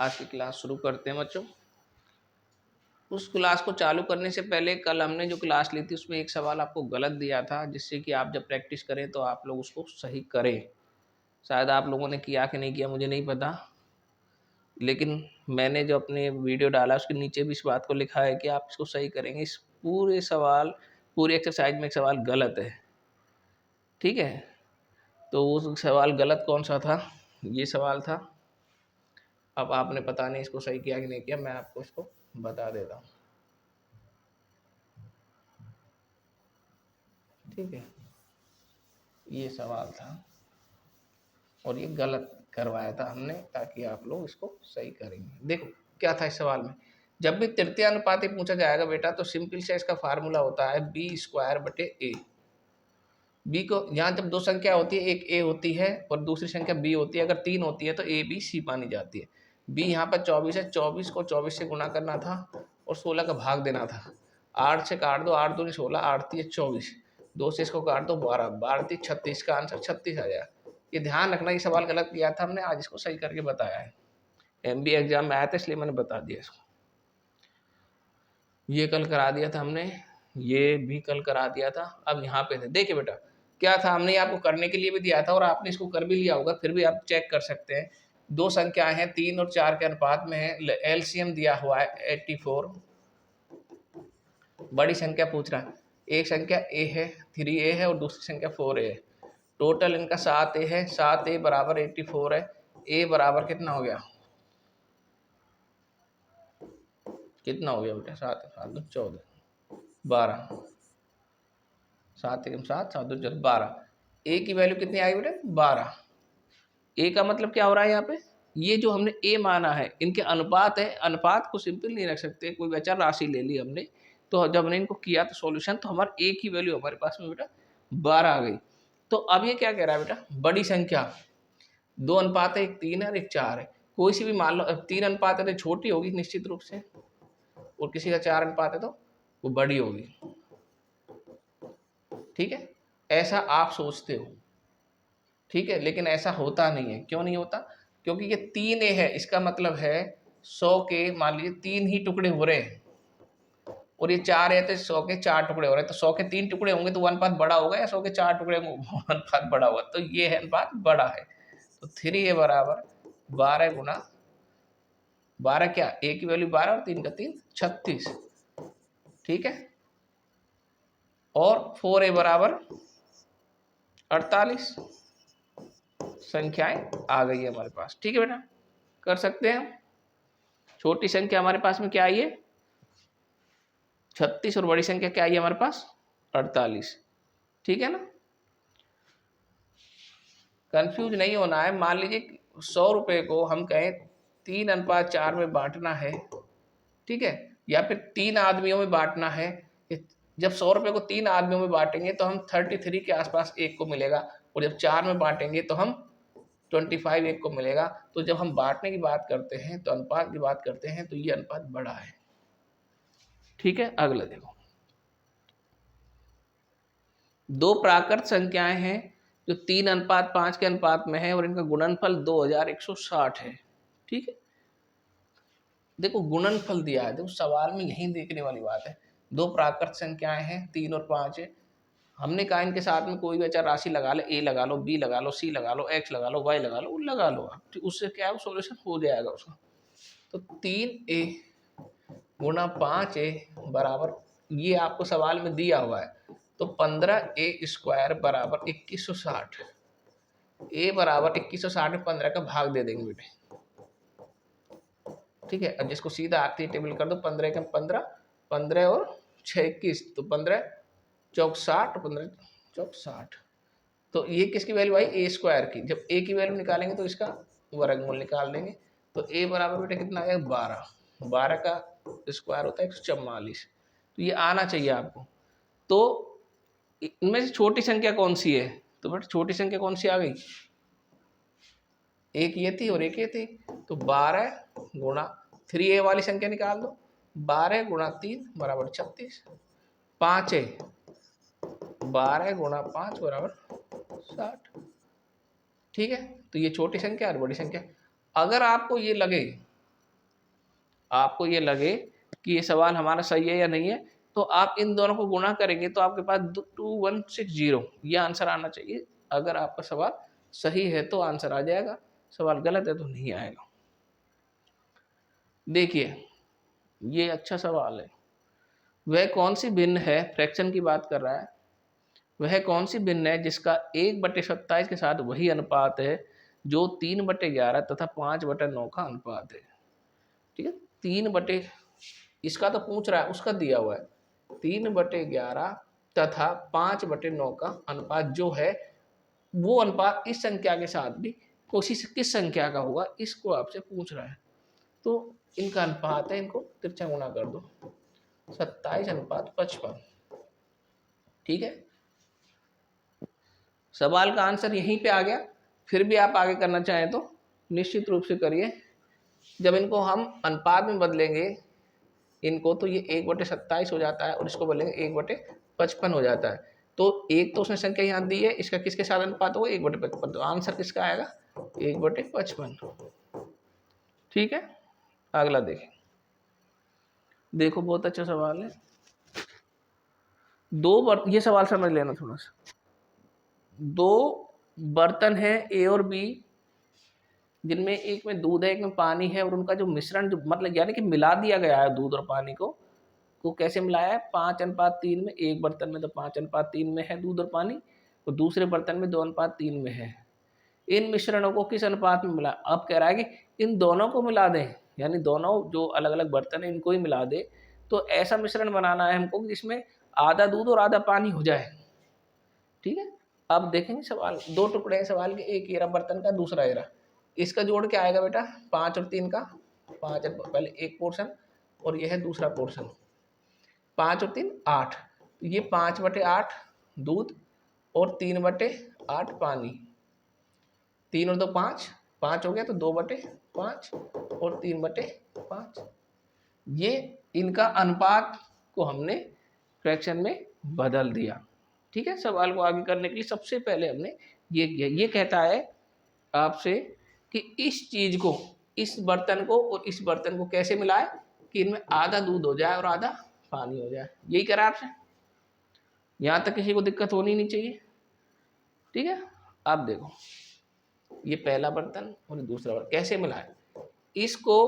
आज की क्लास शुरू करते हैं बच्चों। उस क्लास को चालू करने से पहले कल हमने जो क्लास ली थी उसमें एक सवाल आपको गलत दिया था, जिससे कि आप जब प्रैक्टिस करें तो आप लोग उसको सही करें। शायद आप लोगों ने किया कि नहीं किया मुझे नहीं पता, लेकिन मैंने जो अपने वीडियो डाला उसके नीचे भी इस बात को लिखा है कि आप इसको सही करेंगे। इस पूरे एक्सरसाइज में एक सवाल गलत है, ठीक है। तो वो सवाल गलत कौन सा था? ये सवाल था। अब आपने पता नहीं इसको सही किया कि नहीं किया, मैं आपको इसको बता देता हूँ, ठीक है। ये सवाल था और ये गलत करवाया था हमने, ताकि आप लोग इसको सही करेंगे। देखो क्या था इस सवाल में। जब भी तृतीय अनुपाती पूछा जाएगा बेटा, तो सिंपल से इसका फार्मूला होता है बी स्क्वायर बटे ए। बी को यहाँ जब दो संख्या होती है, एक ए होती है और दूसरी संख्या बी होती है, अगर तीन होती है तो ए बी सी मानी जाती है। बी यहाँ पर 24 है, 24 को 24 से गुणा करना था और 16 का भाग देना था। 8 से काट दो, 8 दूनी 16, 8 तीन 24, 2 से इसको काट दो 12, 12 तीन 36 का आंसर 36 आ जाएगा। ये ध्यान रखना, ये सवाल गलत किया था हमने, आज इसको सही करके बताया है। MBA एग्जाम में आया था इसलिए मैंने बता दिया इसको। ये कल करा दिया था हमने, ये भी कल करा दिया था। अब यहाँ पे थे, देखिए बेटा क्या था, हमने आपको करने के लिए भी दिया था और आपने इसको कर भी लिया होगा, फिर भी आप चेक कर सकते हैं। दो संख्याएं हैं 3 और 4 के अनुपात में है, एलसीएम दिया हुआ है 84। बड़ी संख्या पूछ रहा है, एक संख्या ए है 3a है और दूसरी संख्या 4a है। टोटल इनका 7a है, 7a बराबर 84 है। a बराबर कितना हो गया, कितना हो गया बेटा? 7 7 2 14 12, 7 एकम 7, 7 2 14 12। ए की वैल्यू कितनी आई बेटा? 12। ए का मतलब क्या हो रहा है यहाँ पे, ये जो हमने ए माना है इनके अनुपात है। अनुपात को सिंपल नहीं रख सकते, कोई अचर राशि ले ली हमने, तो जब हमने इनको किया तो सॉल्यूशन, तो हमारे ए की वैल्यू हमारे पास में बेटा 12 आ गई। तो अब ये क्या कह रहा है बेटा, बड़ी संख्या दो अनुपात है, एक 3 है और एक 4 है। कोई सी भी मान लो, 3 अनुपात है तो छोटी होगी निश्चित रूप से, और किसी का 4 अनुपात है तो वो बड़ी होगी, ठीक है। ऐसा आप सोचते हो, ठीक है, लेकिन ऐसा होता नहीं है। क्यों नहीं होता? क्योंकि ये 3a है, इसका मतलब है 100 के मान लीजिए 3 ही टुकड़े हो रहे हैं, और ये 4 है तो 100 के 4 टुकड़े हो रहे हैं। तो 100 के 3 टुकड़े होंगे तो वो अनुपात बड़ा होगा, या 100 के 4 टुकड़े अनुपात बड़ा होगा? तो ये है अनुपात बड़ा है। तो 3a बराबर 12 गुना 12, क्या a की वैल्यू 12 और 3 का 3 36, ठीक है। और 4a बराबर 48। संख्याएं आ गई है हमारे पास, ठीक है बेटा, कर सकते हैं। छोटी संख्या हमारे पास में क्या आई है? 36, और बड़ी संख्या क्या आई है हमारे पास? 48, ठीक है ना। कंफ्यूज नहीं होना है। मान लीजिए 100 रुपए को हम कहें 3:4 में बांटना है, ठीक है, या फिर 3 आदमियों में बांटना है। जब 100 रुपए को 3 आदमियों में बांटेंगे तो हम 33 के आसपास एक को मिलेगा, और जब 4 में बांटेंगे तो हम 25 एक को मिलेगा। तो जब हम बांटने की बात करते हैं, तो अनुपात की बात करते हैं, तो ये अनुपात बड़ा है, ठीक है। अगला देखो, दो प्राकृत संख्याएं हैं जो 3:5 के अनुपात में है और इनका गुणनफल 2160 है, ठीक है। देखो गुणनफल दिया है, देखो सवाल में यही देखने वाली बात है। दो प्राकृत संख्याएं हैं 3 और 5 है, हमने कहा इनके साथ में कोई भी अचर राशि लगा ले, ए लगा लो, बी लगा लो, सी लगा लो, एक्स लगा लो, वाई लगा लो, लगा लो आप, उससे क्या है, सोल्यूशन हो जाएगा उसका। तो 3a गुणा 5a बराबर, ये आपको सवाल में दिया हुआ है, तो 15a स्क्वायर बराबर 2160। a बराबर 2160 में 15 का भाग दे देंगे बेटे, ठीक है। अब जिसको सीधा आती है टेबल कर दो, 15 का 15, 15 और 6 21, तो 15 चौक 60, 15 चौक 60। तो ये किसकी वैल्यू आई? ए स्क्वायर की। जब ए की वैल्यू निकालेंगे तो इसका वर्गमूल निकाल देंगे, तो ए बराबर बेटा कितना आएगा? 12। 12 का स्क्वायर होता है 144। तो ये आना चाहिए आपको। तो इनमें से छोटी संख्या कौन सी है? तो बेटा छोटी संख्या कौन सी आ गई? एक ये थी और एक ये थी, तो 12 गुणा 3a वाली संख्या निकाल दो, 12 गुणा 3 बराबर 36, 5a 12 गुणा 5 बराबर 60, ठीक है। तो ये छोटी संख्या और बड़ी संख्या। अगर आपको ये लगे आपको ये लगे कि ये सवाल हमारा सही है या नहीं है, तो आप इन दोनों को गुणा करेंगे तो आपके पास 2160 ये आंसर आना चाहिए। अगर आपका सवाल सही है तो आंसर आ जाएगा, सवाल गलत है तो नहीं आएगा। देखिए ये अच्छा सवाल है। वह कौन सी भिन्न है, फ्रैक्शन की बात कर रहा है, वह कौन सी भिन्न है जिसका 1/27 के साथ वही अनुपात है जो 3/11 तथा 5/9 का अनुपात है। ठीक है, 3 इसका तो पूछ रहा है, उसका दिया हुआ है 3/11 तथा 5/9 का अनुपात जो है, वो अनुपात इस संख्या के साथ भी कोशिश किस संख्या का होगा, इसको आपसे पूछ रहा है। तो इनका अनुपात है, इनको तिरछा गुणा कर दो, 27:55। ठीक है, सवाल का आंसर यहीं पे आ गया। फिर भी आप आगे करना चाहें तो निश्चित रूप से करिए। जब इनको हम अनुपात में बदलेंगे इनको, तो ये 1/27 हो जाता है और इसको बदलेंगे 1/55 हो जाता है। तो एक तो उसने संख्या यहाँ दी है, इसका किसके साथ अनुपात होगा, 1/55, तो आंसर किसका आएगा 1/55। ठीक है, अगला देखें। देखो बहुत अच्छा सवाल है। ये सवाल समझ लेना थोड़ा सा। दो बर्तन है ए और बी, जिनमें एक में दूध है एक में पानी है, और उनका जो मिश्रण जो मतलब यानी कि मिला दिया गया है दूध और पानी को कैसे मिलाया है, 5:3 में। एक बर्तन में तो 5:3 में है दूध और पानी, और दूसरे बर्तन में 2:3 में है। इन मिश्रणों को किस अनुपात में मिला, अब कह रहा है कि इन दोनों को मिला दें, यानी दोनों जो अलग अलग बर्तन है इनको ही मिला दे। तो ऐसा मिश्रण बनाना है हमको जिसमें आधा दूध और आधा पानी हो जाए। ठीक है, अब देखेंगे सवाल, दो टुकड़े हैं सवाल के, एक एरा बर्तन का दूसरा एरा, इसका जोड़ क्या आएगा बेटा, 5 और 3 का, 5 पहले एक पोर्शन और यह है दूसरा पोर्शन, 5 और 3 8, तो ये 5/8 दूध और 3/8 पानी, 3 और 2 5, 5 हो गया, तो 2/5 और 3/5। ये इनका अनुपात को हमने फ्रैक्शन में बदल दिया। ठीक है, सवाल को आगे करने के लिए सबसे पहले हमने ये किया। ये कहता है आपसे कि इस चीज को, इस बर्तन को और इस बर्तन को कैसे मिलाए कि इनमें आधा दूध हो जाए और आधा पानी हो जाए। यही करा आपसे, यहां तक किसी को दिक्कत होनी नहीं चाहिए। ठीक है, अब देखो ये पहला बर्तन और दूसरा बर्तन कैसे मिलाए, इसको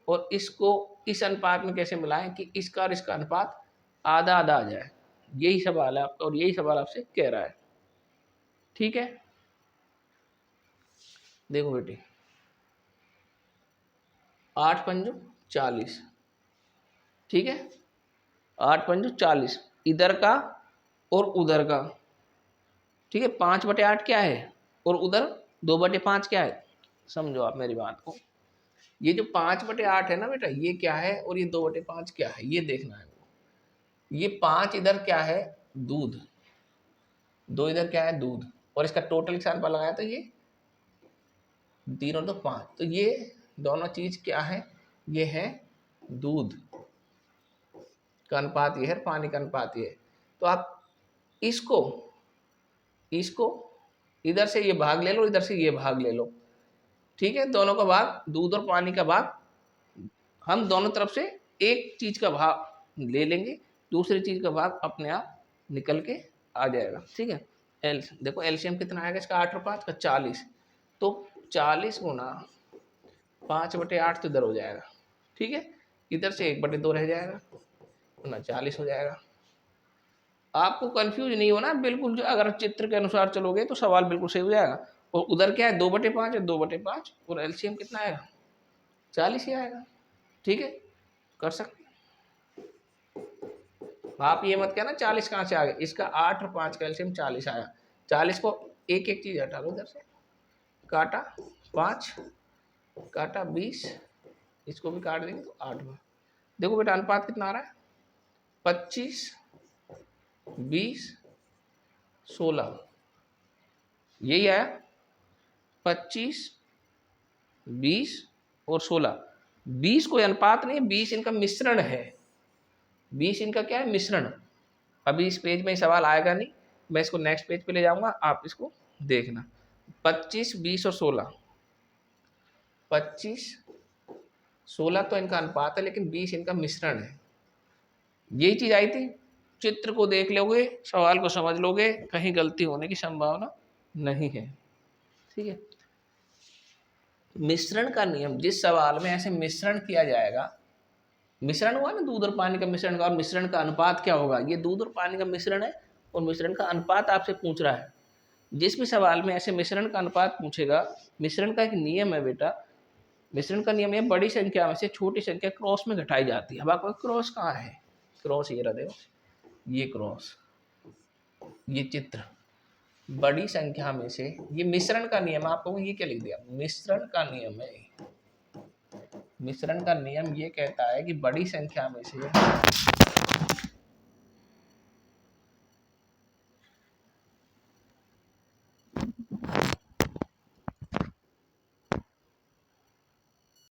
और इसको इस अनुपात में कैसे मिलाएं कि इसका और इसका अनुपात आधा आधा आ जाए। यही सवाल है और यही सवाल आपसे कह रहा है। ठीक है, देखो बेटी, 8×5 = 40। ठीक है, 8×5 = 40, इधर का और उधर का। ठीक है, 5/8 क्या है और उधर 2/5 क्या है, समझो आप मेरी बात को। ये जो 5/8 है ना बेटा, ये क्या है और ये 2/5 क्या है, ये देखना है। ये 5 इधर क्या है, दूध, 2 इधर क्या है, दूध, और इसका टोटल एग्जाम्पल लगाया तो ये 3 और 2 5, तो ये दोनों चीज क्या है, ये है दूध का अनुपात, ये है पानी का अनुपात, ये। तो आप इसको इसको इधर से ये भाग ले लो, इधर से ये भाग ले लो। ठीक है, दोनों का भाग, दूध और पानी का भाग, हम दोनों तरफ से एक चीज का भाग ले लेंगे, दूसरी चीज का भाग अपने आप निकल के आ जाएगा। ठीक है, देखो एलसीएम कितना आएगा इसका, 8 और 5 का 40, तो 40 गुना 5/8 तो इधर हो जाएगा। ठीक है, इधर से 1/2 रह जाएगा, ना 40 हो जाएगा। आपको कंफ्यूज नहीं होना बिल्कुल, जो अगर चित्र के अनुसार चलोगे तो सवाल बिल्कुल सही हो जाएगा। और उधर क्या है, 2/5 है, 2/5 और एलसीएम कितना आएगा, 40 ही आएगा। ठीक है, कर सकते। आप ये मत कहना 40 कहाँ से आ गया, इसका 8 और 5 का एलसीएम 40 आया। 40 को एक एक चीज हटा लो इधर से, काटा 5, काटा 20, इसको भी काट देंगे तो 8 में। देखो बेटा अनुपात कितना आ रहा है, 25, 20, 16, यही आया, 25, 20 और 16। 20 कोई अनुपात नहीं, 20 इनका मिश्रण है, 20 इनका क्या है, मिश्रण। अभी इस पेज में सवाल आएगा नहीं, मैं इसको नेक्स्ट पेज पे ले जाऊंगा, आप इसको देखना। 25, 20 और 16, 25, 16 तो इनका अनुपात है, लेकिन 20 इनका मिश्रण है। यही चीज आई थी। चित्र को देख लोगे, सवाल को समझ लोगे, कहीं गलती होने की संभावना नहीं है। ठीक है। मिश्रण का नियम, जिस सवाल में ऐसे मिश्रण किया जाएगा, मिश्रण हुआ ना दूध और पानी का मिश्रण का, और मिश्रण का अनुपात क्या होगा, ये दूध और पानी का मिश्रण है और मिश्रण का अनुपात आपसे पूछ रहा है। जिस भी सवाल में ऐसे मिश्रण का अनुपात पूछेगा, मिश्रण का एक नियम है बेटा, मिश्रण का नियम है बड़ी संख्या में से छोटी संख्या क्रॉस में घटाई जाती है। अब आपको क्रॉस कहाँ है, क्रॉस ये रहा, देखो ये क्रॉस, ये चित्र, बड़ी संख्या में से, ये मिश्रण का नियम, आपको ये क्या लिख दिया, मिश्रण का नियम है। मिश्रण का नियम ये कहता है कि बड़ी संख्या में से